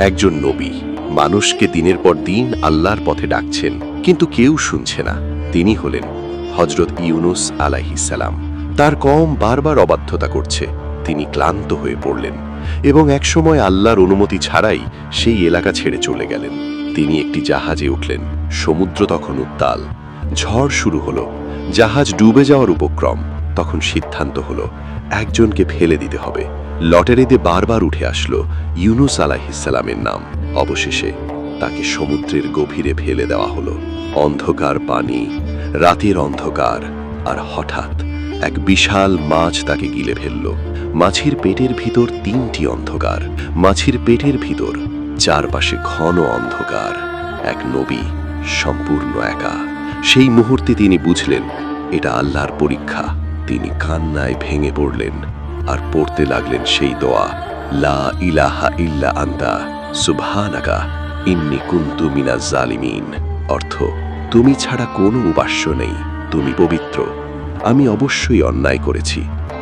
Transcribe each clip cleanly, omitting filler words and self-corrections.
একজন নবী মানুষকে দিনের পর দিন আল্লাহর পথে ডাকছেন, কিন্তু কেউ শুনছে না। তিনি হলেন হজরত ইউনুস আলাইহিসসালাম। তার কওম বারবার অবাধ্যতা করছে। তিনি ক্লান্ত হয়ে পড়লেন এবং একসময় আল্লাহর অনুমতি ছাড়াই সেই এলাকা ছেড়ে চলে গেলেন। তিনি একটি জাহাজে উঠলেন। সমুদ্র তখন উত্তাল, ঝড় শুরু হলো, জাহাজ ডুবে যাওয়ার উপক্রম। তখন সিদ্ধান্ত হলো একজনকে ফেলে দিতে হবে। লটারিতে বারবার উঠে আসলো ইউনুস আলাইহিসসালামের নাম। অবশেষে তাকে সমুদ্রের গভীরে ফেলে দেওয়া হলো। অন্ধকার পানি, রাতের অন্ধকার, আর হঠাৎ এক বিশাল মাছ তাকে গিলে ফেলল। মাছির পেটের ভিতর তিনটি অন্ধকার, মাছির পেটের ভিতর চারপাশে ঘন অন্ধকার। এক নবী সম্পূর্ণ একা। সেই মুহূর্তে তিনি বুঝলেন এটা আল্লাহর পরীক্ষা। তিনি কান্নায় ভেঙে পড়লেন আর পড়তে লাগলেন সেই দোয়া, লা ইলাহা ইল্লা আনতা সুবহানাকা ইন্নী কুনতু মিনাজ জালিমিন। অর্থ, তুমি ছাড়া কোনো উপাস্য নেই, তুমি পবিত্র, আমি অবশ্যই অন্যায় করেছি।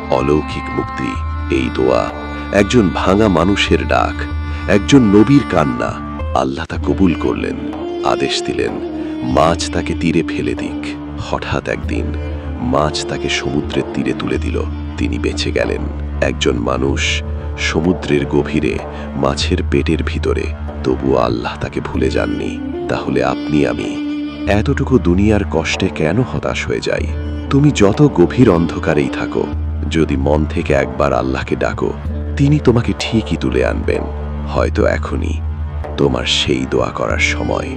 অলৌকিক মুক্তি। এই দোয়া একজন ভাঙা মানুষের ডাক, একজন নবীর কান্না। আল্লাহ তা কবুল করলেন, আদেশ দিলেন মাছ তাকে তীরে ফেলে দিক। হঠাৎ একদিন মাছ তাকে সমুদ্রের তীরে তুলে দিল। তিনি বেঁচে গেলেন। একজন মানুষ সমুদ্রের গভীরে, মাছের পেটের ভিতরে, তবুও আল্লাহ তাকে ভুলে যাননি। তাহলে আপনি আমি এতটুকু দুনিয়ার কষ্টে কেন হতাশ হয়ে যাই? তুমি যত গভীর অন্ধকারেই থাকো, যদি মন থেকে একবার আল্লাহকে ডাকো, তিনি তোমাকে ঠিকই তুলে আনবেন। হয়তো এখনই তোমার সেই দোয়া করার সময়।